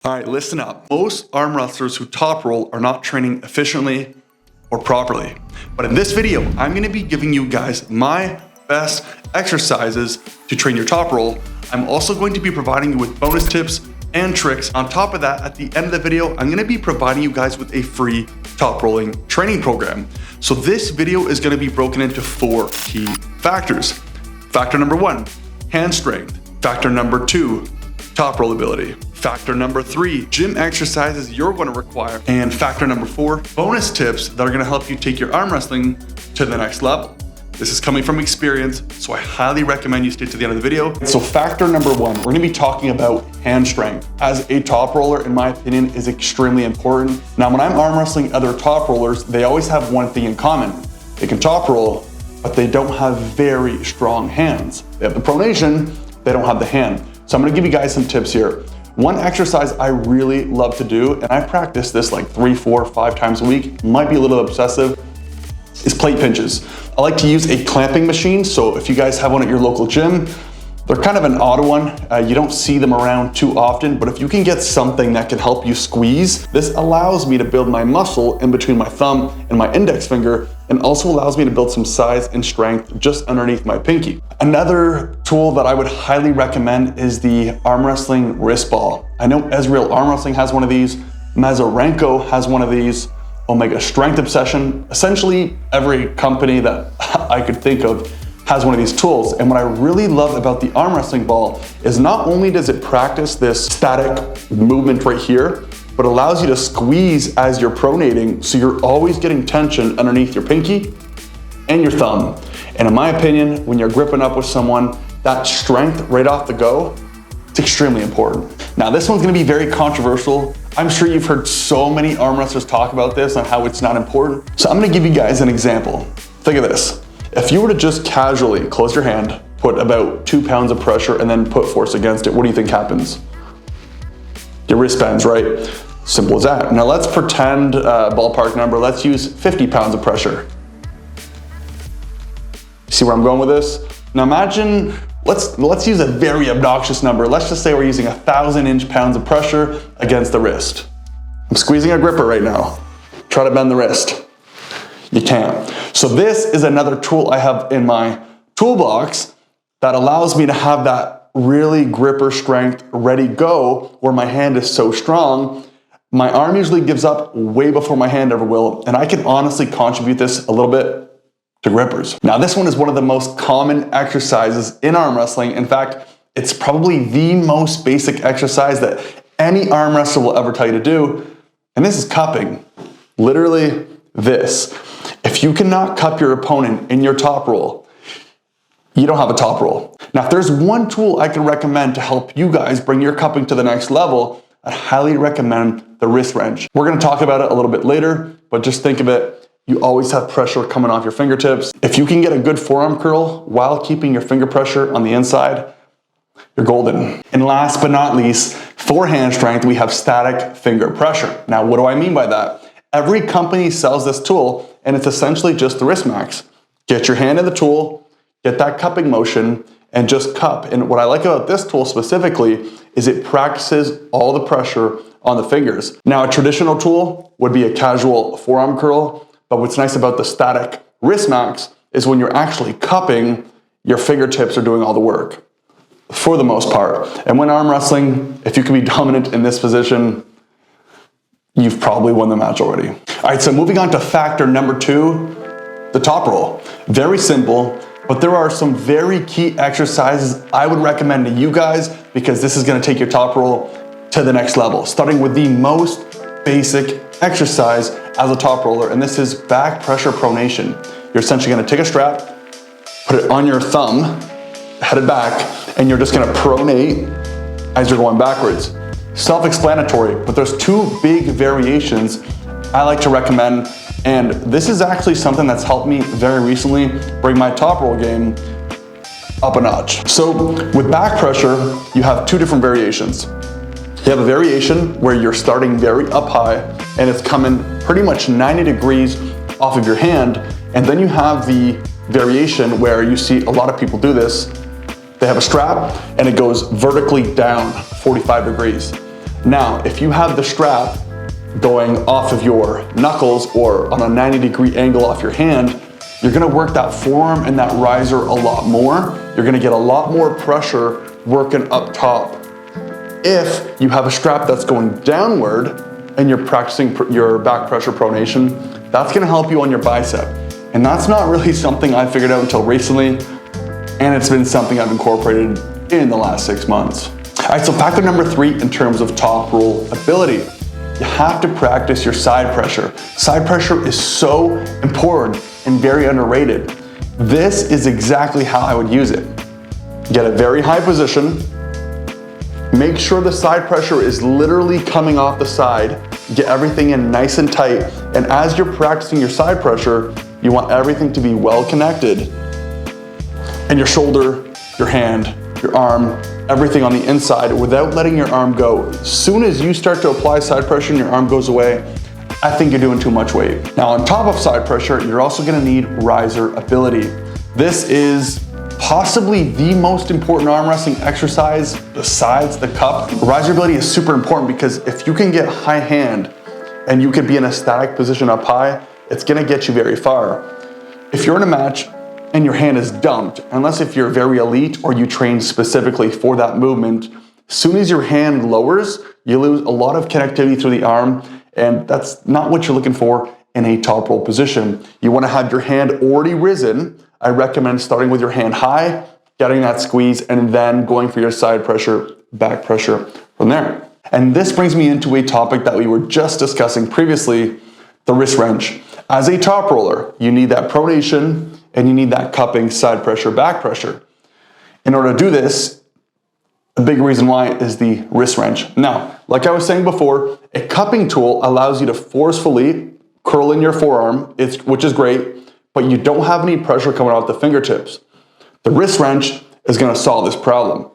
All right, listen up. Most arm wrestlers who top roll are not training efficiently or properly. But in this video, I'm gonna be giving you guys my best exercises to train your top roll. I'm also going to be providing you with bonus tips and tricks. On top of that, at the end of the video, I'm gonna be providing you guys with a free top rolling training program. So this video is gonna be broken into 4 key factors. Factor number 1, hand strength. Factor number 2, top roll ability. Factor number 3, gym exercises you're going to require. And factor number 4, bonus tips that are going to help you take your arm wrestling to the next level. This is coming from experience, so I highly recommend you stay to the end of the video. So factor number 1, we're going to be talking about hand strength. As a top roller, in my opinion, is extremely important. Now, when I'm arm wrestling other top rollers, they always have one thing in common. They can top roll, but they don't have very strong hands. They have the pronation, they don't have the hand. So I'm going to give you guys some tips here. One exercise I really love to do, and I practice this like 3, 4, 5 times a week, might be a little obsessive, is plate pinches. I like to use a clamping machine, so if you guys have one at your local gym, they're kind of an odd one. You don't see them around too often, but if you can get something that can help you squeeze, this allows me to build my muscle in between my thumb and my index finger, and also allows me to build some size and strength just underneath my pinky. Another tool that I would highly recommend is the arm wrestling wrist ball. I know Israel Arm Wrestling has one of these, Mazarenko has one of these, Omega Strength Obsession. Essentially, every company that I could think of has one of these tools. And what I really love about the arm wrestling ball is not only does it practice this static movement right here, but allows you to squeeze as you're pronating, so you're always getting tension underneath your pinky and your thumb. And in my opinion, when you're gripping up with someone, that strength right off the go, it's extremely important. Now, this one's gonna be very controversial. I'm sure you've heard so many arm wrestlers talk about this on how it's not important. So I'm gonna give you guys an example. Think of this. If you were to just casually close your hand, put about 2 pounds of pressure, and then put force against it, what do you think happens? Your wrist bends, right? Simple as that. Now let's pretend ballpark number, let's use 50 pounds of pressure. See where I'm going with this? Now imagine, let's use a very obnoxious number. Let's just say we're using 1,000 pounds of pressure against the wrist. I'm squeezing a gripper right now. Try to bend the wrist. You can't. So this is another tool I have in my toolbox that allows me to have that really gripper strength ready go, where my hand is so strong, my arm usually gives up way before my hand ever will, and I can honestly contribute this a little bit to grippers. Now this one is one of the most common exercises in arm wrestling. In fact, it's probably the most basic exercise that any arm wrestler will ever tell you to do, and this is cupping. Literally this. If you cannot cup your opponent in your top roll, you don't have a top roll. Now, if there's one tool I can recommend to help you guys bring your cupping to the next level, I highly recommend the wrist wrench. We're gonna talk about it a little bit later, but just think of it, you always have pressure coming off your fingertips. If you can get a good forearm curl while keeping your finger pressure on the inside, you're golden. And last but not least, for hand strength, we have static finger pressure. Now, what do I mean by that? Every company sells this tool, and it's essentially just the wrist max. Get your hand in the tool, get that cupping motion, and just cup. And what I like about this tool specifically is it practices all the pressure on the fingers. Now, a traditional tool would be a casual forearm curl, but what's nice about the static wrist max is when you're actually cupping, your fingertips are doing all the work, for the most part. And when arm wrestling, if you can be dominant in this position, you've probably won the match already. All right, so moving on to factor number 2, the top roll. Very simple, but there are some very key exercises I would recommend to you guys, because this is gonna take your top roll to the next level, starting with the most basic exercise as a top roller, and this is back pressure pronation. You're essentially gonna take a strap, put it on your thumb, headed back, and you're just gonna pronate as you're going backwards. Self-explanatory, but there's 2 big variations I like to recommend, and this is actually something that's helped me very recently bring my top roll game up a notch. So with back pressure, you have 2 different variations. You have a variation where you're starting very up high and it's coming pretty much 90 degrees off of your hand, and then you have the variation where you see a lot of people do this. They have a strap and it goes vertically down 45 degrees. Now, if you have the strap going off of your knuckles or on a 90-degree angle off your hand, you're gonna work that forearm and that riser a lot more. You're gonna get a lot more pressure working up top. If you have a strap that's going downward and you're practicing your back pressure pronation, that's gonna help you on your bicep. And that's not really something I figured out until recently, and it's been something I've incorporated in the last 6 months. All right, so factor number 3 in terms of Toproll ability. You have to practice your side pressure. Side pressure is so important and very underrated. This is exactly how I would use it. Get a very high position, make sure the side pressure is literally coming off the side, get everything in nice and tight, and as you're practicing your side pressure, you want everything to be well connected. And your shoulder, your hand, your arm, everything on the inside without letting your arm go. As soon as you start to apply side pressure and your arm goes away, I think you're doing too much weight. Now on top of side pressure, you're also gonna need riser ability. This is possibly the most important arm wrestling exercise besides the cup. Riser ability is super important because if you can get high hand and you can be in a static position up high, it's gonna get you very far. If you're in a match and your hand is dumped, unless if you're very elite or you train specifically for that movement, as soon as your hand lowers, you lose a lot of connectivity through the arm, and that's not what you're looking for in a top roll position. You wanna have your hand already risen. I recommend starting with your hand high, getting that squeeze, and then going for your side pressure, back pressure from there. And this brings me into a topic that we were just discussing previously, the wrist wrench. As a top roller, you need that pronation and you need that cupping, side pressure, back pressure. In order to do this, a big reason why is the wrist wrench. Now, like I was saying before, a cupping tool allows you to forcefully curl in your forearm, which is great, but you don't have any pressure coming out the fingertips. The wrist wrench is gonna solve this problem.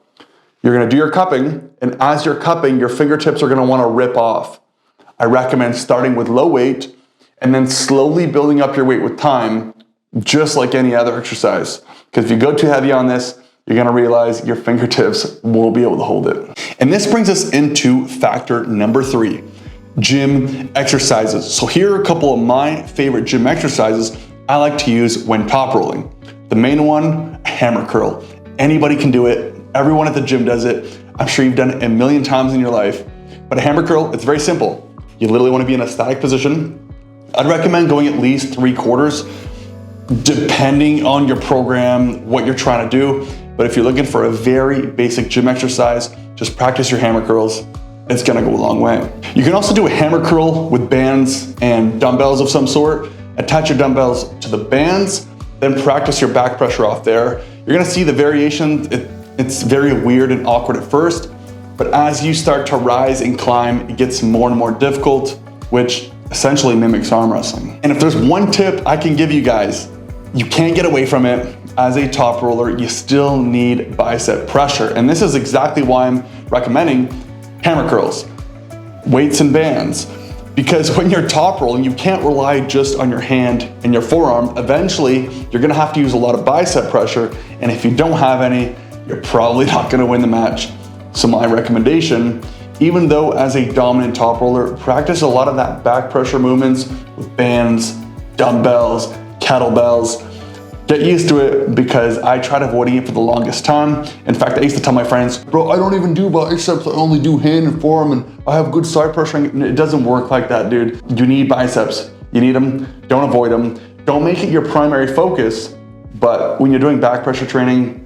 You're gonna do your cupping, and as you're cupping, your fingertips are gonna wanna rip off. I recommend starting with low weight and then slowly building up your weight with time, just like any other exercise. Because if you go too heavy on this, you're gonna realize your fingertips won't be able to hold it. And this brings us into factor number 3, gym exercises. So here are a couple of my favorite gym exercises I like to use when top rolling. The main one, hammer curl. Anybody can do it. Everyone at the gym does it. I'm sure you've done it a million times in your life. But a hammer curl, it's very simple. You literally wanna be in a static position. I'd recommend going at least 3/4, depending on your program, what you're trying to do. But if you're looking for a very basic gym exercise, just practice your hammer curls. It's gonna go a long way. You can also do a hammer curl with bands and dumbbells of some sort. Attach your dumbbells to the bands, then practice your back pressure off there. You're gonna see the variation. It's very weird and awkward at first, but as you start to rise and climb, it gets more and more difficult, which essentially mimics arm wrestling. And if there's one tip I can give you guys, you can't get away from it. As a top roller, you still need bicep pressure. And this is exactly why I'm recommending hammer curls, weights and bands. Because when you're top rolling, you can't rely just on your hand and your forearm. Eventually, you're gonna have to use a lot of bicep pressure. And if you don't have any, you're probably not gonna win the match. So my recommendation, even though as a dominant top roller, practice a lot of that back pressure movements with bands, dumbbells, kettlebells. Get used to it, because I tried avoiding it for the longest time. In fact, I used to tell my friends, bro, I don't even do biceps, I only do hand and forearm, and I have good side pressure. It doesn't work like that, dude. You need biceps. You need them, don't avoid them. Don't make it your primary focus, but when you're doing back pressure training,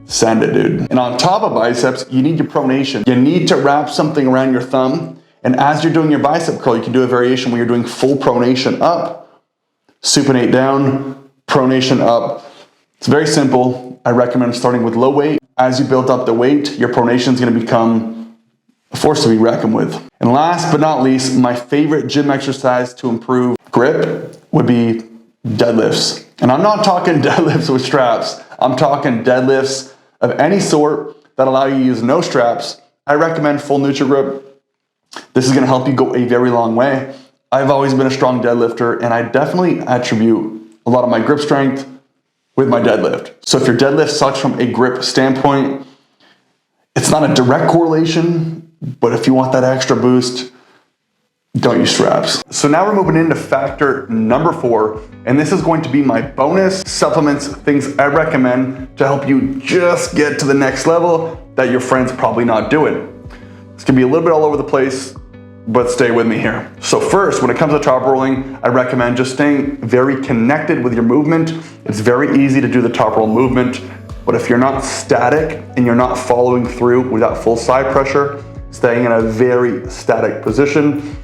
send it, dude. And on top of biceps, you need your pronation. You need to wrap something around your thumb, and as you're doing your bicep curl, you can do a variation where you're doing full pronation up, supinate down, pronation up. It's very simple. I recommend starting with low weight. As you build up the weight, your pronation is going to become a force to be reckoned with. And last but not least, my favorite gym exercise to improve grip would be deadlifts. And I'm not talking deadlifts with straps. I'm talking deadlifts of any sort that allow you to use no straps. I recommend full neutral grip. This is going to help you go a very long way. I've always been a strong deadlifter, and I definitely attribute a lot of my grip strength with my deadlift. So if your deadlift sucks from a grip standpoint, it's not a direct correlation, But if you want that extra boost, don't use straps. So now we're moving into factor number 4, and this is going to be my bonus supplements, things I recommend to help you just get to the next level that your friend's probably not doing. It's gonna be a little bit all over the place, but stay with me here. So first, when it comes to top rolling, I recommend just staying very connected with your movement. It's very easy to do the top roll movement, but if you're not static and you're not following through with that full side pressure, staying in a very static position,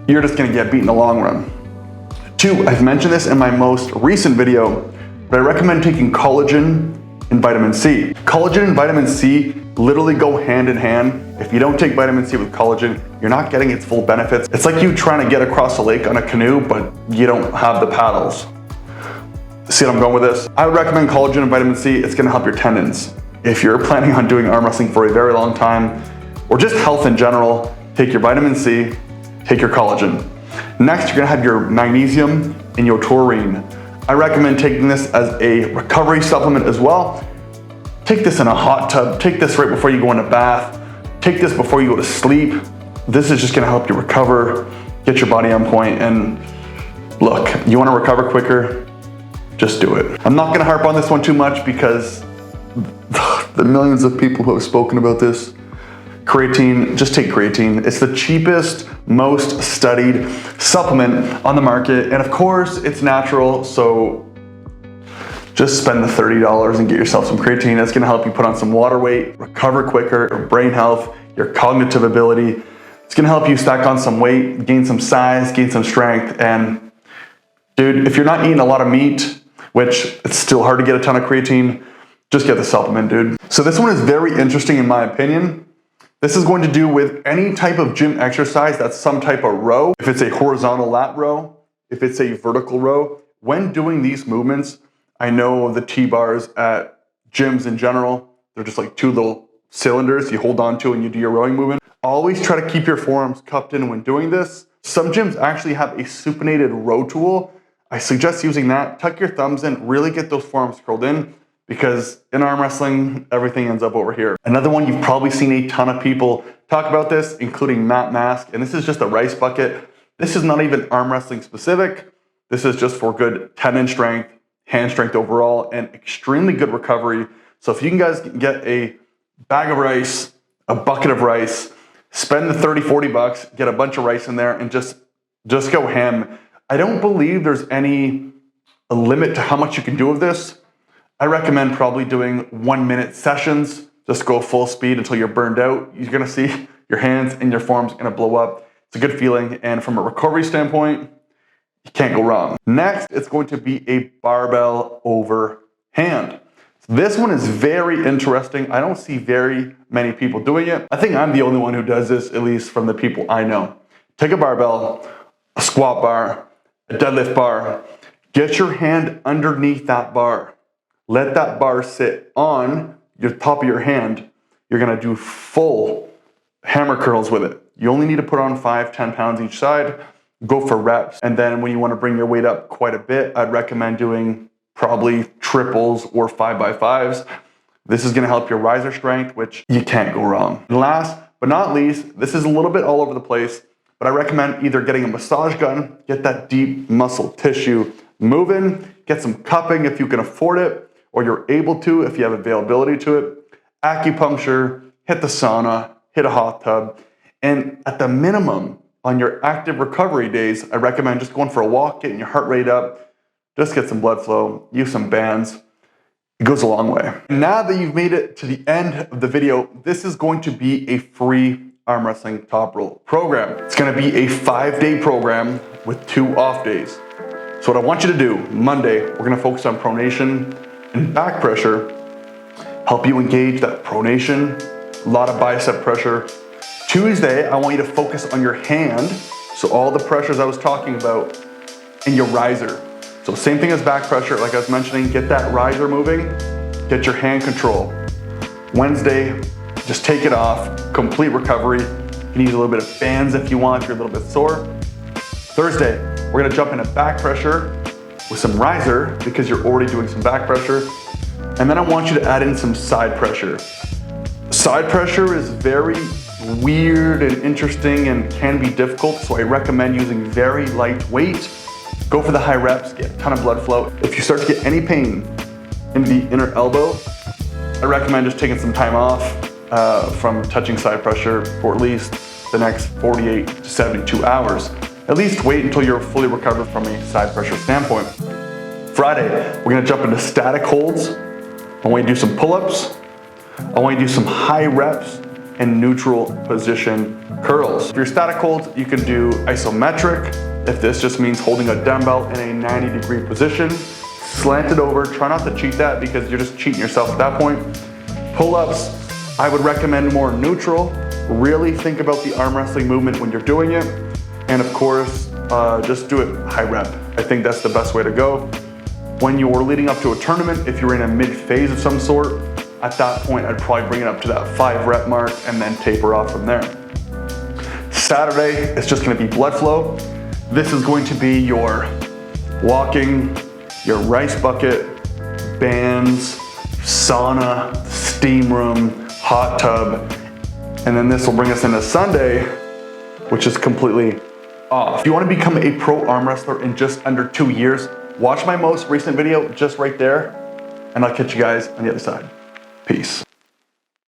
you're just gonna get beat in the long run. 2, I've mentioned this in my most recent video, but I recommend taking collagen and vitamin C. Collagen and vitamin C literally go hand in hand. If you don't take vitamin C with collagen, you're not getting its full benefits. It's like you trying to get across a lake on a canoe, but you don't have the paddles. See what I'm going with this? I would recommend collagen and vitamin C. It's gonna help your tendons. If you're planning on doing arm wrestling for a very long time, or just health in general, take your vitamin C, take your collagen. Next, you're gonna have your magnesium and your taurine. I recommend taking this as a recovery supplement as well. Take this in a hot tub, take this right before you go in a bath, take this before you go to sleep. This is just gonna help you recover, get your body on point, and look, you wanna recover quicker, just do it. I'm not gonna harp on this one too much because the millions of people who have spoken about this, creatine, just take creatine. It's the cheapest, most studied supplement on the market. And of course, it's natural, so just spend the $30 and get yourself some creatine. It's gonna help you put on some water weight, recover quicker, your brain health, your cognitive ability. It's gonna help you stack on some weight, gain some size, gain some strength. And dude, if you're not eating a lot of meat, which it's still hard to get a ton of creatine, just get the supplement, dude. So this one is very interesting in my opinion. This is going to do with any type of gym exercise that's some type of row. If it's a horizontal lat row, if it's a vertical row, when doing these movements, I know the T-bars at gyms in general, they're just like 2 little cylinders you hold on to and you do your rowing movement. Always try to keep your forearms cupped in when doing this. Some gyms actually have a supinated row tool. I suggest using that. Tuck your thumbs in, really get those forearms curled in, because in arm wrestling, everything ends up over here. Another one, you've probably seen a ton of people talk about this, including Matt Mask, and this is just a rice bucket. This is not even arm wrestling specific. This is just for good tendon strength, hand strength overall, and extremely good recovery. So if you can guys get a bag of rice, a bucket of rice, spend the 30, 40 bucks, get a bunch of rice in there, and just go ham. I don't believe there's any limit to how much you can do of this. I recommend probably doing 1-minute sessions. Just go full speed until you're burned out. You're gonna see your hands and your forearms gonna blow up. It's a good feeling, and from a recovery standpoint, you can't go wrong. Next, it's going to be a barbell over hand. This one is very interesting. I don't see very many people doing it. I think I'm the only one who does this, at least from the people I know. Take a barbell, a squat bar, a deadlift bar, get your hand underneath that bar. Let that bar sit on your top of your hand. You're gonna do full hammer curls with it. You only need to put on 5, 10 pounds each side. Go for reps. And then when you wanna bring your weight up quite a bit, I'd recommend doing probably triples or 5x5s. This is gonna help your riser strength, which you can't go wrong. And last but not least, this is a little bit all over the place, but I recommend either getting a massage gun, get that deep muscle tissue moving, get some cupping if you can afford it, or you're able to if you have availability to it, acupuncture, hit the sauna, hit a hot tub, and at the minimum, on your active recovery days, I recommend just going for a walk, getting your heart rate up, just get some blood flow, use some bands. It goes a long way. Now that you've made it to the end of the video, this is going to be a free arm wrestling Toproll program. It's gonna be a 5-day program with 2 off days. So what I want you to do, Monday, we're gonna focus on pronation and back pressure, help you engage that pronation, a lot of bicep pressure. Tuesday, I want you to focus on your hand, so all the pressures I was talking about, and your riser. So same thing as back pressure, like I was mentioning, get that riser moving, get your hand control. Wednesday, just take it off, complete recovery. You can use a little bit of bands if you want, if you're a little bit sore. Thursday, we're gonna jump into back pressure with some riser because you're already doing some back pressure. And then I want you to add in some side pressure. Side pressure is very weird and interesting and can be difficult, so I recommend using very light weight. Go for the high reps, get a ton of blood flow. If you start to get any pain in the inner elbow, I recommend just taking some time off from touching side pressure for at least the next 48 to 72 hours. At least wait until you're fully recovered from a side pressure standpoint. Friday, we're gonna jump into static holds. I want you to do some pull-ups. I want you to do some high reps and neutral position curls. If you're static holds, you can do isometric. If this just means holding a dumbbell in a 90-degree position, slant it over. Try not to cheat that because you're just cheating yourself at that point. Pull-ups, I would recommend more neutral. Really think about the arm wrestling movement when you're doing it. And of course, just do it high rep. I think that's the best way to go. When you're leading up to a tournament, if you're in a mid-phase of some sort, at that point, I'd probably bring it up to that 5 rep mark and then taper off from there. Saturday, it's just gonna be blood flow. This is going to be your walking, your rice bucket, bands, sauna, steam room, hot tub, and then this will bring us into Sunday, which is completely off. If you wanna become a pro arm wrestler in just under 2 years, watch my most recent video just right there, and I'll catch you guys on the other side. Peace.